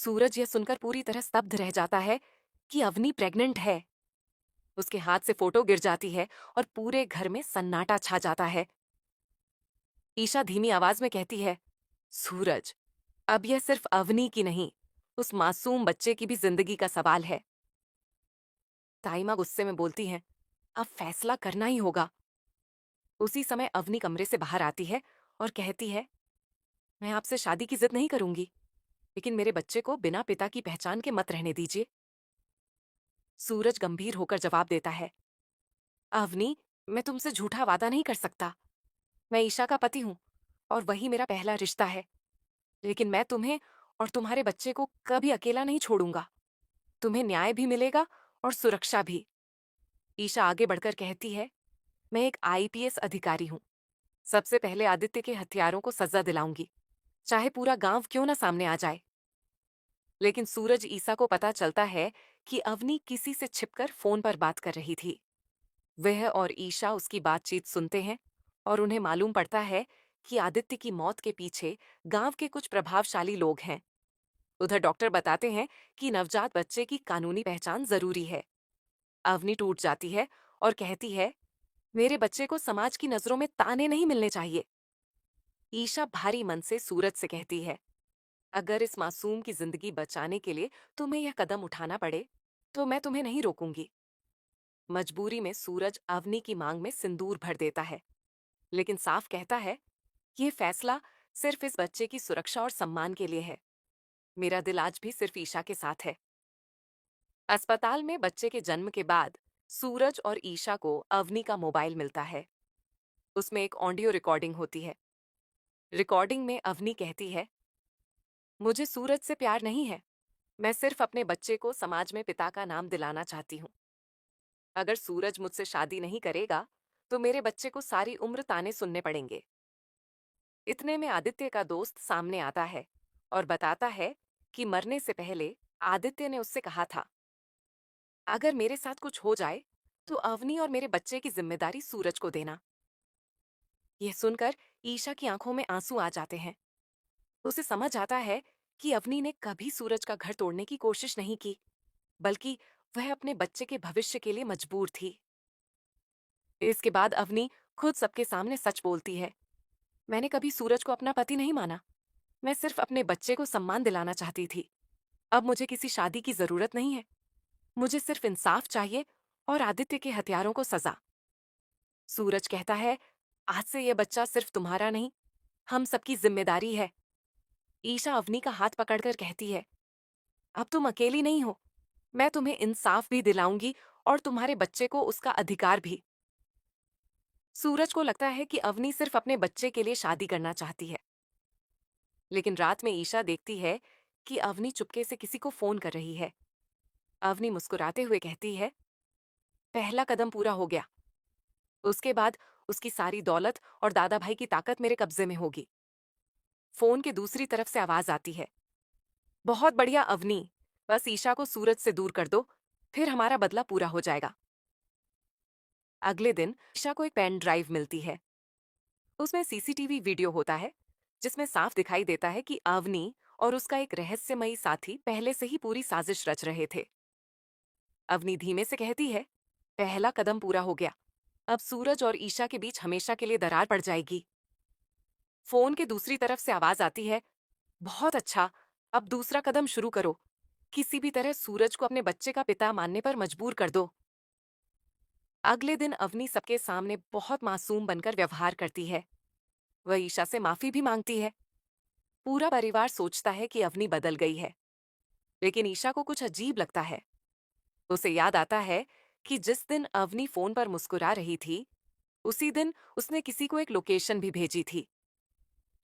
सूरज यह सुनकर पूरी तरह स्तब्ध रह जाता है कि अवनी प्रेग्नेंट है। उसके हाथ से फोटो गिर जाती है और पूरे घर में सन्नाटा छा जाता है। ईशा धीमी आवाज में कहती है, सूरज, अब यह सिर्फ अवनी की नहीं, उस मासूम बच्चे की भी जिंदगी का सवाल है। ताइमा गुस्से में बोलती है, अब फैसला करना ही होगा। उसी समय अवनी कमरे से बाहर आती है और कहती है, मैं आपसे शादी की जिद नहीं करूंगी, लेकिन मेरे बच्चे को बिना पिता की पहचान के मत रहने दीजिए। सूरज गंभीर होकर जवाब देता है, अवनी, मैं तुमसे झूठा वादा नहीं कर सकता। मैं ईशा का पति हूं और वही मेरा पहला रिश्ता है। लेकिन मैं तुम्हें और तुम्हारे बच्चे को कभी अकेला नहीं छोड़ूंगा। तुम्हें न्याय भी मिलेगा और सुरक्षा भी। ईशा आगे बढ़कर कहती है, मैं एक आईपीएस अधिकारी हूं। सबसे पहले आदित्य के हत्यारों को सजा दिलाऊंगी, चाहे पूरा गांव क्यों ना सामने आ जाए। लेकिन सूरज ईसा को पता चलता है कि अवनी किसी से छिपकर फोन पर बात कर रही थी। वह और ईशा उसकी बातचीत सुनते हैं और उन्हें मालूम पड़ता है कि आदित्य की मौत के पीछे गांव के कुछ प्रभावशाली लोग हैं। उधर डॉक्टर बताते हैं कि नवजात बच्चे की कानूनी पहचान जरूरी है। अवनी टूट जाती है और कहती है, मेरे बच्चे को समाज की नजरों में ताने नहीं मिलने चाहिए। ईशा भारी मन से सूरज से कहती है, अगर इस मासूम की जिंदगी बचाने के लिए तुम्हें यह कदम उठाना पड़े, तो मैं तुम्हें नहीं रोकूंगी। मजबूरी में सूरज अवनी की मांग में सिंदूर भर देता है, लेकिन साफ कहता है, ये फैसला सिर्फ इस बच्चे की सुरक्षा और सम्मान के लिए है। मेरा दिल आज भी सिर्फ ईशा के साथ है। अस्पताल में बच्चे के जन्म के बाद सूरज और ईशा को अवनी का मोबाइल मिलता है। उसमें एक ऑडियो रिकॉर्डिंग होती है। रिकॉर्डिंग में अवनी कहती है, मुझे सूरज से प्यार नहीं है। मैं सिर्फ अपने बच्चे को समाज में पिता का नाम दिलाना चाहती हूँ। अगर सूरज मुझसे शादी नहीं करेगा, तो मेरे बच्चे को सारी उम्र ताने सुनने पड़ेंगे। इतने में आदित्य का दोस्त सामने आता है और बताता है कि मरने से पहले आदित्य ने उससे कहा था, अगर मेरे साथ कुछ हो जाए तो अवनी और मेरे बच्चे की जिम्मेदारी सूरज को देना। यह सुनकर ईशा की आंखों में आंसू आ जाते हैं। उसे समझ आता है कि अवनी ने कभी सूरज का घर तोड़ने की कोशिश नहीं की, बल्कि वह अपने बच्चे के भविष्य के लिए मजबूर थी। इसके बाद अवनी खुद सबके सामने सच बोलती है, मैंने कभी सूरज को अपना पति नहीं माना। मैं सिर्फ अपने बच्चे को सम्मान दिलाना चाहती थी। अब मुझे किसी शादी की जरूरत नहीं है। मुझे सिर्फ इंसाफ चाहिए और आदित्य के हथियारों को सजा। सूरज कहता है, आज से यह बच्चा सिर्फ तुम्हारा नहीं, हम सबकी जिम्मेदारी है। ईशा अवनी का हाथ पकड़कर कहती है, अब तुम अकेली नहीं हो। मैं तुम्हें इंसाफ भी दिलाऊंगी और तुम्हारे बच्चे को उसका अधिकार भी। सूरज को लगता है कि अवनी सिर्फ अपने बच्चे के लिए शादी करना चाहती है। लेकिन रात में ईशा देखती है कि अवनी चुपके से किसी को फोन कर रही है। अवनी मुस्कुराते हुए कहती है, पहला कदम पूरा हो गया। उसके बाद उसकी सारी दौलत और दादा भाई की ताकत मेरे कब्जे में होगी। फोन के दूसरी तरफ से आवाज आती है, बहुत बढ़िया अवनी, बस ईशा को सूरज से दूर कर दो, फिर हमारा बदला पूरा हो जाएगा। अगले दिन ईशा को एक पेन ड्राइव मिलती है। उसमें सीसीटीवी वीडियो होता है, जिसमें साफ दिखाई देता है कि अवनी और उसका एक रहस्यमयी साथी पहले से ही पूरी साजिश रच रहे थे। अवनी धीमे से कहती है, पहला कदम पूरा हो गया। अब सूरज और ईशा के बीच हमेशा के लिए दरार पड़ जाएगी। फोन के दूसरी तरफ से आवाज आती है, बहुत अच्छा, अब दूसरा कदम शुरू करो। किसी भी तरह सूरज को अपने बच्चे का पिता मानने पर मजबूर कर दो। अगले दिन अवनी सबके सामने बहुत मासूम बनकर व्यवहार करती है। वह ईशा से माफी भी मांगती है। पूरा परिवार सोचता है कि अवनी बदल गई है, लेकिन ईशा को कुछ अजीब लगता है। उसे याद आता है कि जिस दिन अवनी फोन पर मुस्कुरा रही थी, उसी दिन उसने किसी को एक लोकेशन भी भेजी थी।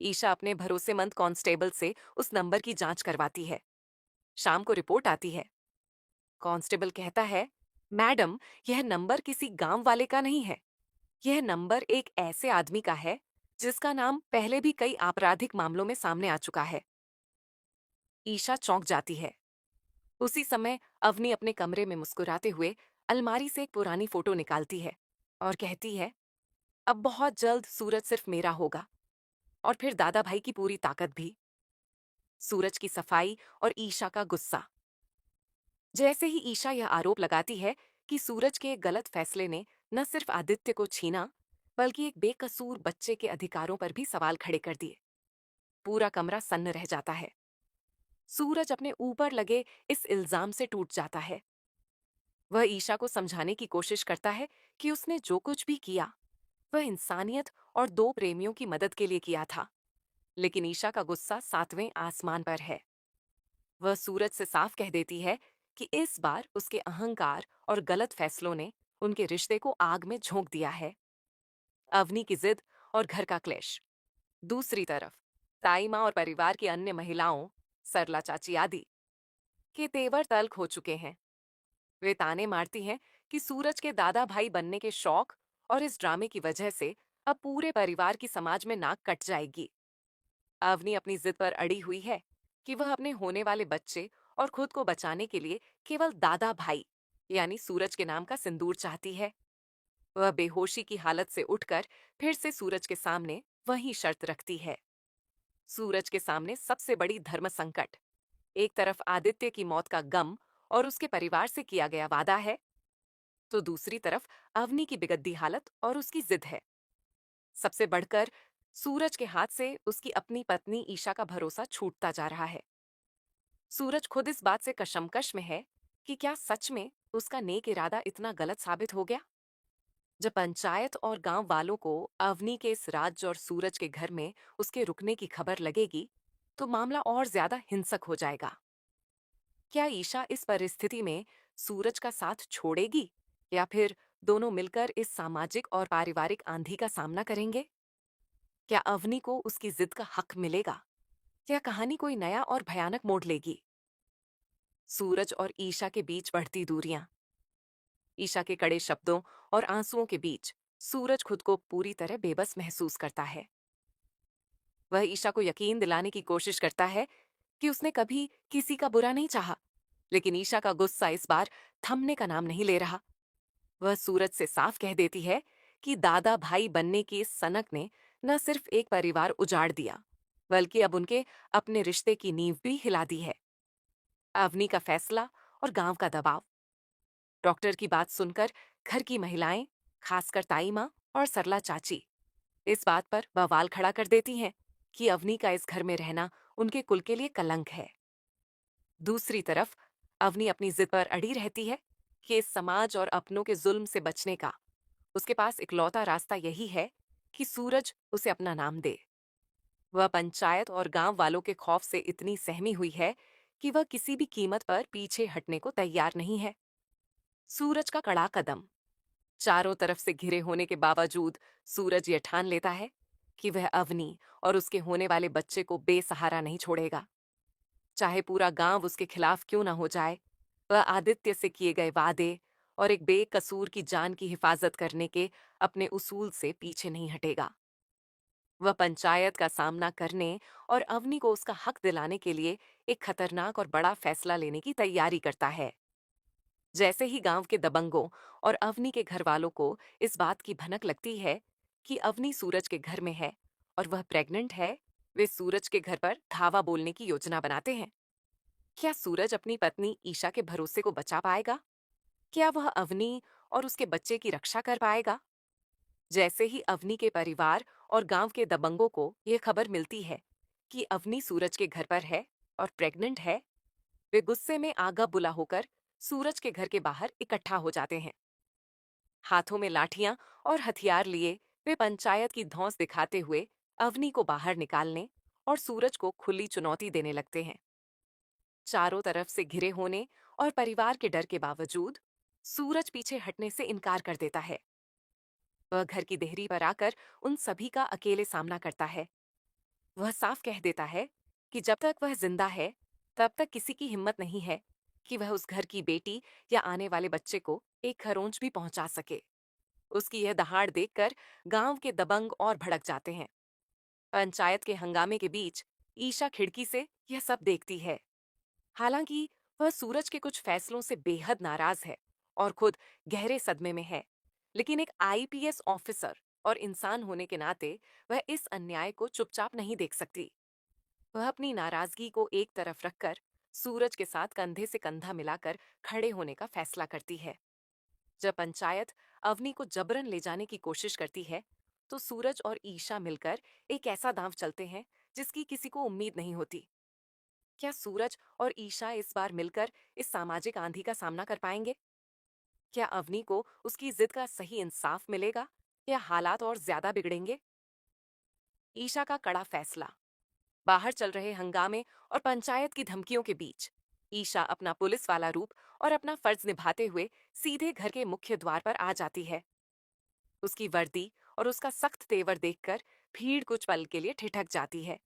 ईशा अपने भरोसेमंद कांस्टेबल से उस नंबर की जांच करवाती है। शाम को रिपोर्ट आती है। कांस्टेबल कहता है, मैडम, यह नंबर किसी गांव वाले का नहीं है। यह नंबर एक ऐसे आदमी का है जिसका नाम पहले भी कई आपराधिक मामलों में सामने आ चुका है। ईशा चौंक जाती है। उसी समय अवनी अपने कमरे में मुस्कुराते हुए अलमारी से एक पुरानी फोटो निकालती है और कहती है, अब बहुत जल्द सूरज सिर्फ मेरा होगा और फिर दादा भाई की पूरी ताकत भी। सूरज की सफाई और ईशा का गुस्सा। जैसे ही ईशा यह आरोप लगाती है कि सूरज के एक गलत फैसले ने न सिर्फ आदित्य को छीना, बल्कि एक बेकसूर बच्चे के अधिकारों पर भी सवाल खड़े कर दिए, पूरा कमरा सन्न रह जाता है। सूरज अपने ऊपर लगे इस इल्जाम से टूट जाता है। वह ईशा को समझाने की कोशिश करता है कि उसने जो कुछ भी किया वह इंसानियत और दो प्रेमियों की मदद के लिए किया था, लेकिन ईशा का गुस्सा सातवें आसमान पर है। वह सूरज से साफ कह देती है कि इस बार उसके अहंकार और गलत फैसलों ने उनके रिश्ते को आग में झोंक दिया है। अवनी की जिद और घर का क्लेश। दूसरी तरफ ताई माँ और परिवार की अन्य महिलाओं, सरला चाची आदि, के तेवर तल्ख हो चुके हैं। वे ताने मारती हैं कि सूरज के दादा भाई बनने के शौक और इस ड्रामे की वजह से अब पूरे परिवार की समाज में नाक कट जाएगी। अवनी अपनी जिद पर अड़ी हुई है कि वह अपने होने वाले बच्चे और खुद को बचाने के लिए केवल दादा भाई यानी सूरज के नाम का सिंदूर चाहती है। वह बेहोशी की हालत से उठकर फिर से सूरज के सामने वही शर्त रखती है। सूरज के सामने सबसे बड़ी धर्म संकट, एक तरफ आदित्य की मौत का गम और उसके परिवार से किया गया वादा है, तो दूसरी तरफ अवनी की बिगद्दी हालत और उसकी जिद है। सबसे बढ़कर सूरज के हाथ से उसकी अपनी पत्नी ईशा का भरोसा छूटता जा रहा है। सूरज खुद इस बात से कशमकश में है कि क्या सच में उसका नेक इरादा इतना गलत साबित हो गया। जब पंचायत और गांव वालों को अवनी के इस राज और सूरज के घर में उसके रुकने की खबर लगेगी, तो मामला और ज्यादा हिंसक हो जाएगा। क्या ईशा इस परिस्थिति में सूरज का साथ छोड़ेगी या फिर दोनों मिलकर इस सामाजिक और पारिवारिक आंधी का सामना करेंगे? क्या अवनी को उसकी जिद का हक मिलेगा या कहानी कोई नया और भयानक मोड़ लेगी? सूरज और ईशा के बीच बढ़ती दूरियां। ईशा के कड़े शब्दों और आंसुओं के बीच सूरज खुद को पूरी तरह बेबस महसूस करता है। वह ईशा को यकीन दिलाने की कोशिश करता है कि उसने कभी किसी का बुरा नहीं चाहा, लेकिन ईशा का गुस्सा इस बार थमने का नाम नहीं ले रहा। वह सूरज से साफ कह देती है कि दादा भाई बनने की इस सनक ने न सिर्फ एक परिवार उजाड़ दिया, बल्कि अब उनके अपने रिश्ते की नींव भी हिला दी है। अवनी का फैसला और गांव का दबाव। डॉक्टर की बात सुनकर घर की महिलाएं, खासकर ताई माँ और सरला चाची, इस बात पर बवाल खड़ा कर देती हैं कि अवनी का इस घर में रहना उनके कुल के लिए कलंक है। दूसरी तरफ अवनी अपनी जिद पर अड़ी रहती है कि इस समाज और अपनों के जुल्म से बचने का उसके पास इकलौता रास्ता यही है कि सूरज उसे अपना नाम दे। वह पंचायत और गांव वालों के खौफ से इतनी सहमी हुई है कि वह किसी भी कीमत पर पीछे हटने को तैयार नहीं है। सूरज का कड़ा कदम। चारों तरफ से घिरे होने के बावजूद सूरज यह ठान लेता है कि वह अवनी और उसके होने वाले बच्चे को बेसहारा नहीं छोड़ेगा। चाहे पूरा गांव उसके खिलाफ क्यों ना हो जाए, वह आदित्य से किए गए वादे और एक बेकसूर की जान की हिफाजत करने के अपने उसूल से पीछे नहीं हटेगा। वह पंचायत का सामना करने और अवनी को उसका हक दिलाने के लिए एक खतरनाक और बड़ा फैसला लेने की तैयारी करता है। जैसे ही गांव के दबंगों और अवनी के घर वालों को इस बात की भनक लगती है कि अवनी सूरज के घर में है और वह प्रेग्नेंट है, वे सूरज के घर पर धावा बोलने की योजना बनाते हैं। क्या सूरज अपनी पत्नी ईशा के भरोसे को बचा पाएगा? क्या वह अवनी और उसके बच्चे की रक्षा कर पाएगा? जैसे ही अवनी के परिवार और गांव के दबंगों को यह खबर मिलती है कि अवनी सूरज के घर पर है और प्रेग्नेंट है, वे गुस्से में आगा बुला होकर सूरज के घर के बाहर इकट्ठा हो जाते हैं। हाथों में लाठियां और हथियार लिए वे पंचायत की धौंस दिखाते हुए अवनी को बाहर निकालने और सूरज को खुली चुनौती देने लगते हैं। चारों तरफ से घिरे होने और परिवार के डर के बावजूद सूरज पीछे हटने से इनकार कर देता है। वह घर की देहरी पर आकर उन सभी का अकेले सामना करता है। वह साफ कह देता है कि जब तक वह जिंदा है, तब तक किसी की हिम्मत नहीं है कि वह उस घर की बेटी या आने वाले बच्चे को एक खरोंच भी पहुंचा सके। उसकी यह दहाड़ देखकर गांव के दबंग और भड़क जाते हैं। पंचायत के हंगामे के बीच ईशा खिड़की से यह सब देखती है। हालांकि वह सूरज के कुछ फैसलों से बेहद नाराज है और खुद गहरे सदमे में है, लेकिन एक आईपीएस ऑफिसर और इंसान होने के नाते वह इस अन्याय को चुपचाप नहीं देख सकती। वह अपनी नाराजगी को एक तरफ रखकर सूरज के साथ कंधे से कंधा मिलाकर खड़े होने का फैसला करती है। जब पंचायत अवनी को जबरन ले जाने की कोशिश करती है, तो सूरज और ईशा मिलकर एक ऐसा दांव चलते हैं जिसकी किसी को उम्मीद नहीं होती। क्या सूरज और ईशा इस बार मिलकर इस सामाजिक आंधी का सामना कर पाएंगे? क्या अवनी को उसकी जिद का सही इंसाफ मिलेगा या हालात और ज्यादा बिगड़ेंगे? ईशा का कड़ा फैसला। बाहर चल रहे हंगामे और पंचायत की धमकियों के बीच ईशा अपना पुलिस वाला रूप और अपना फर्ज निभाते हुए सीधे घर के मुख्य द्वार पर आ जाती है। उसकी वर्दी और उसका सख्त तेवर देखकर भीड़ कुछ पल के लिए ठिठक जाती है।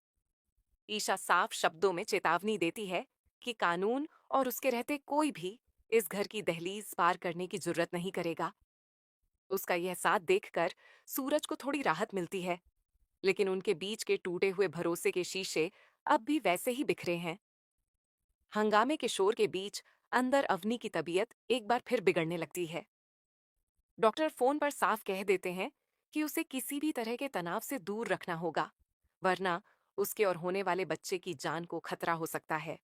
ईशा साफ शब्दों में चेतावनी देती है कि कानून और उसके रहते कोई भी इस घर की दहलीज पार करने की जुर्रत नहीं करेगा। उसका यह साथ देखकर सूरज को थोड़ी राहत मिलती है, लेकिन उनके बीच के टूटे हुए भरोसे के शीशे अब भी वैसे ही बिखरे हैं। हंगामे के शोर के बीच अंदर अवनी की तबीयत एक बार फिर बिगड़ने लगती है। डॉक्टर फोन पर साफ कह देते हैं कि उसे किसी भी तरह के तनाव से दूर रखना होगा, वरना उसके और होने वाले बच्चे की जान को खतरा हो सकता है।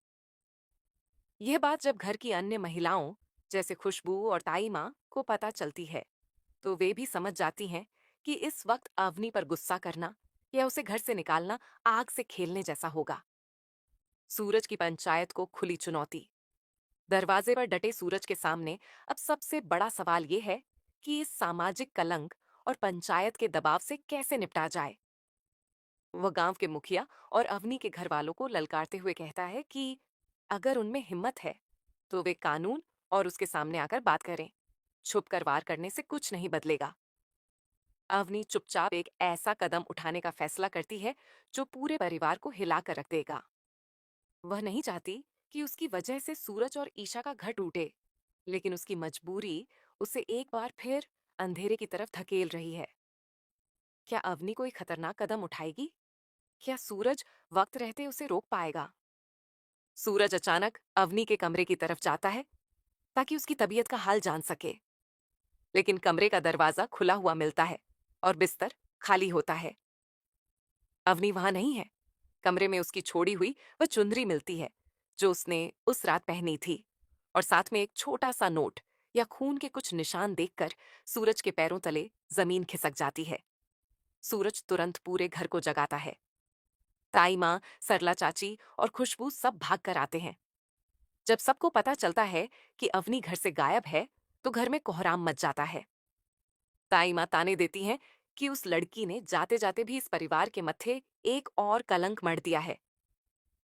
यह बात जब घर की अन्य महिलाओं जैसे खुशबू और ताई माँ को पता चलती है, तो वे भी समझ जाती हैं कि इस वक्त अवनी पर गुस्सा करना या उसे घर से निकालना आग से खेलने जैसा होगा। सूरज की पंचायत को खुली चुनौती। दरवाजे पर डटे सूरज के सामने अब सबसे बड़ा सवाल यह है कि इस सामाजिक कलंक और पंचायत के दबाव से कैसे निपटा जाए। वह गांव के मुखिया और अवनी के घर वालों को ललकारते हुए कहता है कि अगर उनमें हिम्मत है तो वे कानून और उसके सामने आकर बात करें। छुपकर वार करने से कुछ नहीं बदलेगा। अवनी चुपचाप एक ऐसा कदम उठाने का फैसला करती है जो पूरे परिवार को हिलाकर रख देगा। वह नहीं चाहती कि उसकी वजह से सूरज और ईशा का घर टूटे, लेकिन उसकी मजबूरी उसे एक बार फिर अंधेरे की तरफ धकेल रही है। क्या अवनी कोई खतरनाक कदम उठाएगी? क्या सूरज वक्त रहते उसे रोक पाएगा? सूरज अचानक अवनी के कमरे की तरफ जाता है ताकि उसकी तबीयत का हाल जान सके, लेकिन कमरे का दरवाजा खुला हुआ मिलता है और बिस्तर खाली होता है। अवनी वहां नहीं है। कमरे में उसकी छोड़ी हुई वह चुंदरी मिलती है जो उसने उस रात पहनी थी, और साथ में एक छोटा सा नोट या खून के कुछ निशान देखकर सूरज के पैरों तले जमीन खिसक जाती है। सूरज तुरंत पूरे घर को जगाता है। ताई माँ, सरला चाची और खुशबू सब भाग कर आते हैं। जब सबको पता चलता है कि अवनी घर से गायब है, तो घर में कोहराम मच जाता है। ताई माँ ताने देती हैं कि उस लड़की ने जाते जाते भी इस परिवार के मत्थे एक और कलंक मढ़ दिया है।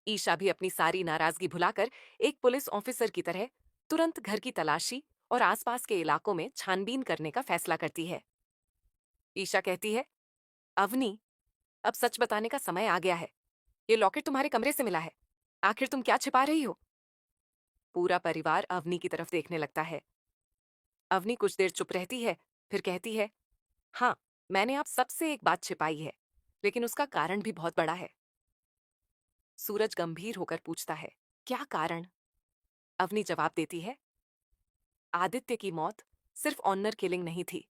ईशा भी अपनी सारी नाराजगी भुलाकर एक पुलिस ऑफिसर की तरह तुरंत घर की तलाशी और आसपास के इलाकों में छानबीन करने का फैसला करती है। ईशा कहती है, अवनी, अब सच बताने का समय आ गया है। ये लॉकेट तुम्हारे कमरे से मिला है। आखिर तुम क्या छिपा रही हो? पूरा परिवार अवनी की तरफ देखने लगता है। अवनी कुछ देर चुप रहती है, फिर कहती है, हाँ, मैंने आप सबसे एक बात छिपाई है, लेकिन उसका कारण भी बहुत बड़ा है। सूरज गंभीर होकर पूछता है, क्या कारण? अवनी जवाब देती है, आदित्य की मौत सिर्फ ऑनर किलिंग नहीं थी।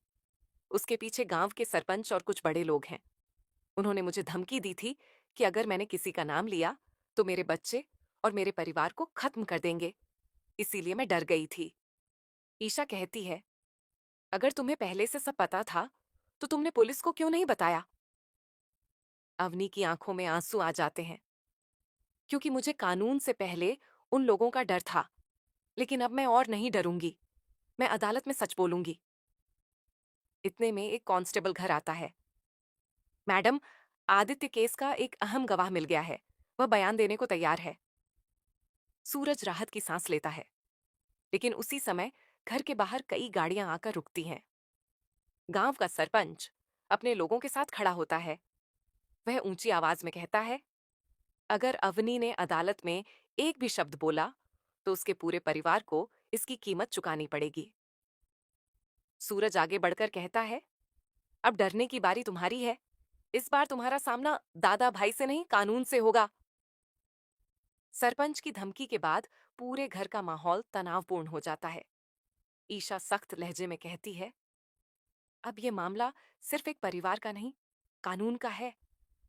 उसके पीछे गांव के सरपंच और कुछ बड़े लोग हैं। उन्होंने मुझे धमकी दी थी कि अगर मैंने किसी का नाम लिया तो मेरे बच्चे और मेरे परिवार को खत्म कर देंगे। इसीलिए मैं डर गई थी। ईशा कहती है, अगर तुम्हें पहले से सब पता था तो तुमने पुलिस को क्यों नहीं बताया? अवनी की आंखों में आंसू आ जाते हैं। क्योंकि मुझे कानून से पहले उन लोगों का डर था, लेकिन अब मैं और नहीं डरूंगी। मैं अदालत में सच बोलूंगी। इतने में एक कांस्टेबल घर आता है। मैडम, आदित्य केस का एक अहम गवाह मिल गया है। वह बयान देने को तैयार है। सूरज राहत की सांस लेता है, लेकिन उसी समय घर के बाहर कई गाड़ियां आकर रुकती हैं। गांव का सरपंच अपने लोगों के साथ खड़ा होता है। वह ऊंची आवाज में कहता है, अगर अवनी ने अदालत में एक भी शब्द बोला तो उसके पूरे परिवार को इसकी कीमत चुकानी पड़ेगी। सूरज आगे बढ़कर कहता है, अब डरने की बारी तुम्हारी है। इस बार तुम्हारा सामना दादा भाई से नहीं, कानून से होगा। सरपंच की धमकी के बाद पूरे घर का माहौल तनावपूर्ण हो जाता है। ईशा सख्त लहजे में कहती है, अब ये मामला सिर्फ एक परिवार का नहीं, कानून का है।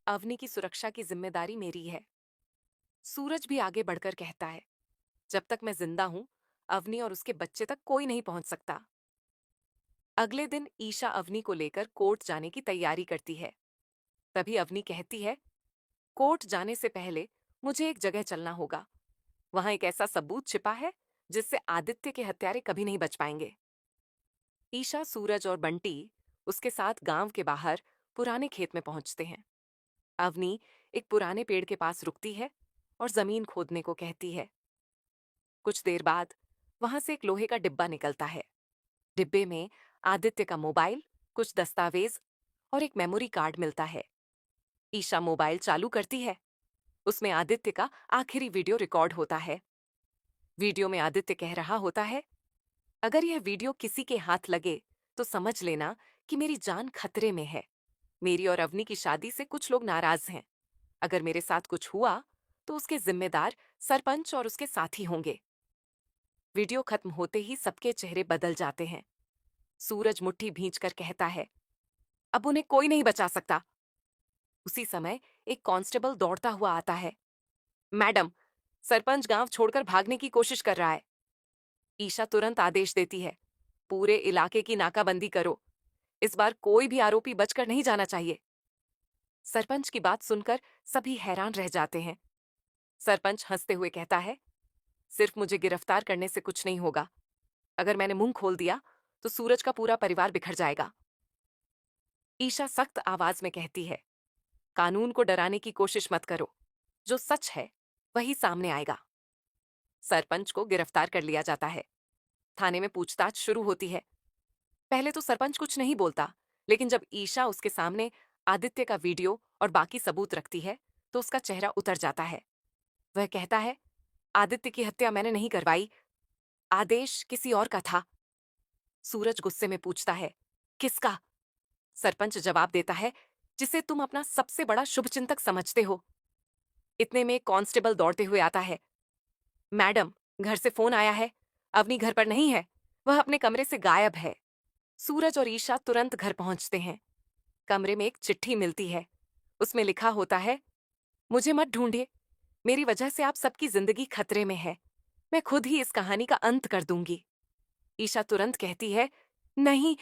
अवनी की सुरक्षा की जिम्मेदारी मेरी है। सूरज भी आगे बढ़कर कहता है, जब तक मैं जिंदा हूं, अवनी और उसके बच्चे तक कोई नहीं पहुंच सकता। अगले दिन ईशा अवनी को लेकर कोर्ट जाने की तैयारी करती है। तभी अवनी कहती है, कोर्ट जाने से पहले मुझे एक जगह चलना होगा। वहां एक ऐसा सबूत छिपा है जिससे आदित्य के हत्यारे कभी नहीं बच पाएंगे। ईशा, सूरज और बंटी उसके साथ गांव के बाहर पुराने खेत में पहुंचते हैं। अवनी एक पुराने पेड़ के पास रुकती है और जमीन खोदने को कहती है। कुछ देर बाद वहां से एक लोहे का डिब्बा निकलता है। डिब्बे में आदित्य का मोबाइल, कुछ दस्तावेज और एक मेमोरी कार्ड मिलता है। ईशा मोबाइल चालू करती है। उसमें आदित्य का आखिरी वीडियो रिकॉर्ड होता है। वीडियो में आदित्य कह रहा होता है, अगर यह वीडियो किसी के हाथ लगे तो समझ लेना कि मेरी जान खतरे में है। मेरी और अवनी की शादी से कुछ लोग नाराज हैं। अगर मेरे साथ कुछ हुआ तो उसके जिम्मेदार सरपंच और उसके साथी होंगे। वीडियो खत्म होते ही सबके चेहरे बदल जाते हैं। सूरज मुट्ठी भींचकर कहता है, अब उन्हें कोई नहीं बचा सकता। उसी समय एक कांस्टेबल दौड़ता हुआ आता है। मैडम, सरपंच गांव छोड़कर भागने की कोशिश कर रहा है। ईशा तुरंत आदेश देती है, पूरे इलाके की नाकाबंदी करो। इस बार कोई भी आरोपी बचकर नहीं जाना चाहिए। सरपंच की बात सुनकर सभी हैरान रह जाते हैं। सरपंच हंसते हुए कहता है, सिर्फ मुझे गिरफ्तार करने से कुछ नहीं होगा। अगर मैंने मुंह खोल दिया तो सूरज का पूरा परिवार बिखर जाएगा। ईशा सख्त आवाज में कहती है, कानून को डराने की कोशिश मत करो। जो सच है वही सामने आएगा। सरपंच को गिरफ्तार कर लिया जाता है। थाने में पूछताछ शुरू होती है। पहले तो सरपंच कुछ नहीं बोलता, लेकिन जब ईशा उसके सामने आदित्य का वीडियो और बाकी सबूत रखती है तो उसका चेहरा उतर जाता है। वह कहता है, आदित्य की हत्या मैंने नहीं करवाई, आदेश किसी और का था। सूरज गुस्से में पूछता है, किसका? सरपंच जवाब देता है, जिसे तुम अपना सबसे बड़ा शुभचिंतक समझते हो। इतने में एक कांस्टेबल दौड़ते हुए आता है। मैडम, घर से फोन आया है। अवनी घर पर नहीं है। वह अपने कमरे से गायब है। सूरज और ईशा तुरंत घर पहुंचते हैं। कमरे में एक चिट्ठी मिलती है। उसमें लिखा होता है, मुझे मत ढूंढिए। मेरी वजह से आप सबकी जिंदगी खतरे में है। मैं खुद ही इस कहानी का अंत कर दूंगी। ईशा तुरंत कहती है, नहीं,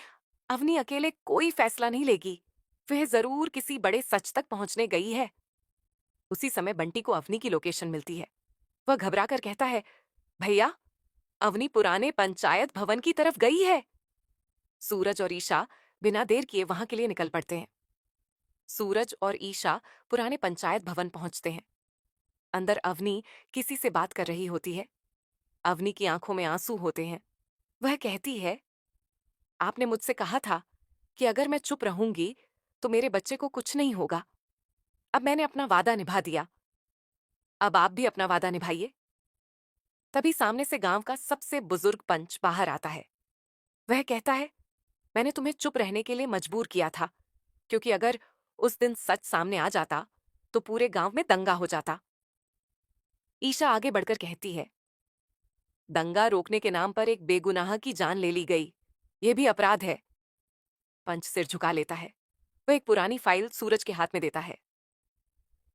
अवनी अकेले कोई फैसला नहीं लेगी। वह जरूर किसी बड़े सच तक पहुंचने गई है। उसी समय बंटी को अवनी की लोकेशन मिलती है। वह घबराकर कहता है, भैया, अवनी पुराने पंचायत भवन की तरफ गई है। सूरज और ईशा बिना देर किए वहां के लिए निकल पड़ते हैं। सूरज और ईशा पुराने पंचायत भवन पहुंचते हैं। अंदर अवनी किसी से बात कर रही होती है। अवनी की आंखों में आंसू होते हैं। वह कहती है, आपने मुझसे कहा था कि अगर मैं चुप रहूंगी तो मेरे बच्चे को कुछ नहीं होगा। अब मैंने अपना वादा निभा दिया। अब आप भी अपना वादा निभाइए। तभी सामने से गांव का सबसे बुजुर्ग पंच बाहर आता है। वह कहता है, मैंने तुम्हें चुप रहने के लिए मजबूर किया था, क्योंकि अगर उस दिन सच सामने आ जाता तो पूरे गांव में दंगा हो जाता। ईशा आगे बढ़कर कहती है, दंगा रोकने के नाम पर एक बेगुनाह की जान ले ली गई। यह भी अपराध है। पंच सिर झुका लेता है। वह एक पुरानी फाइल सूरज के हाथ में देता है।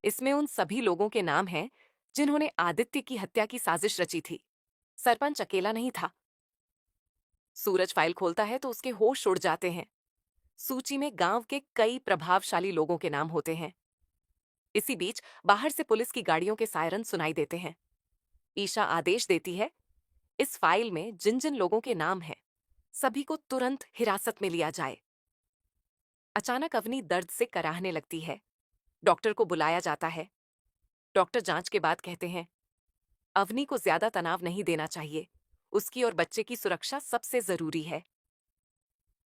इसमें उन सभी लोगों के नाम हैं जिन्होंने आदित्य की हत्या की साजिश रची थी। सरपंच अकेला नहीं था। सूरज फाइल खोलता है तो उसके होश उड़ जाते हैं। सूची में गांव के कई प्रभावशाली लोगों के नाम होते हैं। इसी बीच बाहर से पुलिस की गाड़ियों के सायरन सुनाई देते हैं। ईशा आदेश देती है, इस फाइल में जिन जिन लोगों के नाम हैं, सभी को तुरंत हिरासत में लिया जाए। अचानक अवनी दर्द से कराहने लगती है। डॉक्टर को बुलाया जाता है। डॉक्टर जांच के बाद कहते हैं, अवनी को ज्यादा तनाव नहीं देना चाहिए। उसकी और बच्चे की सुरक्षा सबसे जरूरी है।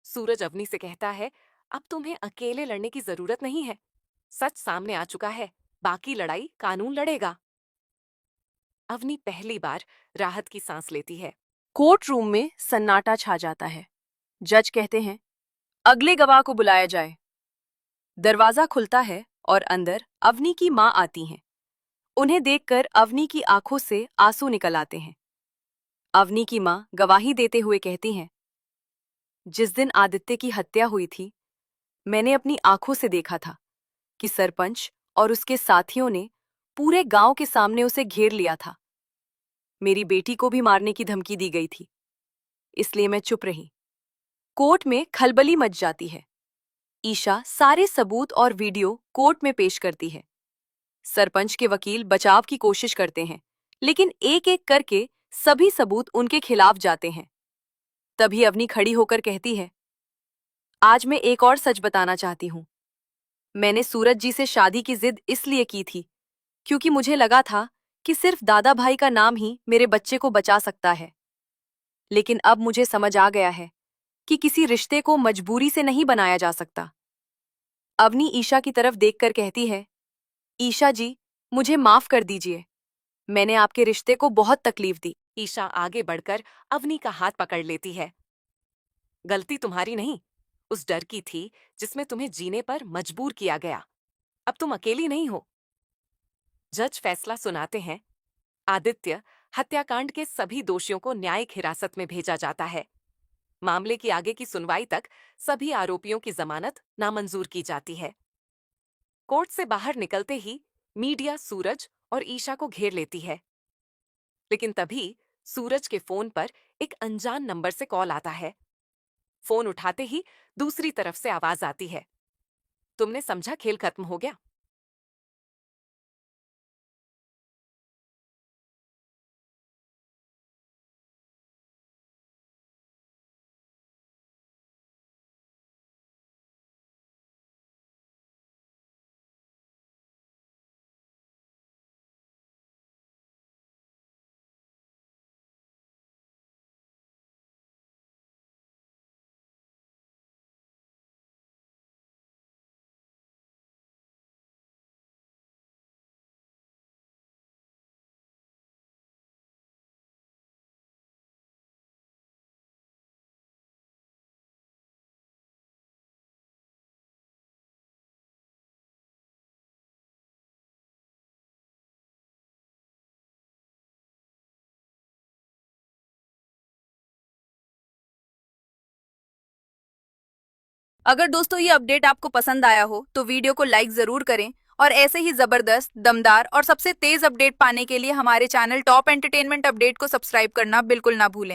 सूरज अवनी से कहता है, अब तुम्हें अकेले लड़ने की जरूरत नहीं है। सच सामने आ चुका है। बाकी लड़ाई कानून लड़ेगा। अवनी पहली बार राहत की सांस लेती है। कोर्ट रूम में सन्नाटा छा जाता है। जज कहते हैं, अगले गवाह को बुलाया जाए। दरवाजा खुलता है और अंदर अवनी की मां आती हैं। उन्हें देखकर अवनी की आंखों से आंसू निकल आते हैं। अवनी की मां गवाही देते हुए कहती हैं, जिस दिन आदित्य की हत्या हुई थी, मैंने अपनी आंखों से देखा था कि सरपंच और उसके साथियों ने पूरे गांव के सामने उसे घेर लिया था। मेरी बेटी को भी मारने की धमकी दी गई थी, इसलिए मैं चुप रही। कोर्ट में खलबली मच जाती है। ईशा सारे सबूत और वीडियो कोर्ट में पेश करती है। सरपंच के वकील बचाव की कोशिश करते हैं, लेकिन एक एक करके सभी सबूत उनके खिलाफ जाते हैं। तभी अवनी खड़ी होकर कहती है, आज मैं एक और सच बताना चाहती हूँ। मैंने सूरज जी से शादी की जिद इसलिए की थी क्योंकि मुझे लगा था कि सिर्फ दादा भाई का नाम ही मेरे बच्चे को बचा सकता है। लेकिन अब मुझे समझ आ गया है कि किसी रिश्ते को मजबूरी से नहीं बनाया जा सकता। अवनी ईशा की तरफ देखकर कहती है, ईशा जी, मुझे माफ कर दीजिए। मैंने आपके रिश्ते को बहुत तकलीफ दी। ईशा आगे बढ़कर अवनी का हाथ पकड़ लेती है। गलती तुम्हारी नहीं, उस डर की थी जिसमें तुम्हें जीने पर मजबूर किया गया। अब तुम अकेली नहीं हो। जज फैसला सुनाते हैं। आदित्य हत्याकांड के सभी दोषियों को न्यायिक हिरासत में भेजा जाता है। मामले की आगे की सुनवाई तक सभी आरोपियों की जमानत नामंजूर की जाती है। कोर्ट से बाहर निकलते ही मीडिया सूरज और ईशा को घेर लेती है। लेकिन तभी सूरज के फोन पर एक अनजान नंबर से कॉल आता है। फोन उठाते ही दूसरी तरफ से आवाज आती है, तुमने समझा खेल खत्म हो गया। अगर दोस्तों ये अपडेट आपको पसंद आया हो तो वीडियो को लाइक जरूर करें और ऐसे ही जबरदस्त, दमदार और सबसे तेज अपडेट पाने के लिए हमारे चैनल टॉप एंटरटेनमेंट अपडेट को सब्सक्राइब करना बिल्कुल ना भूलें।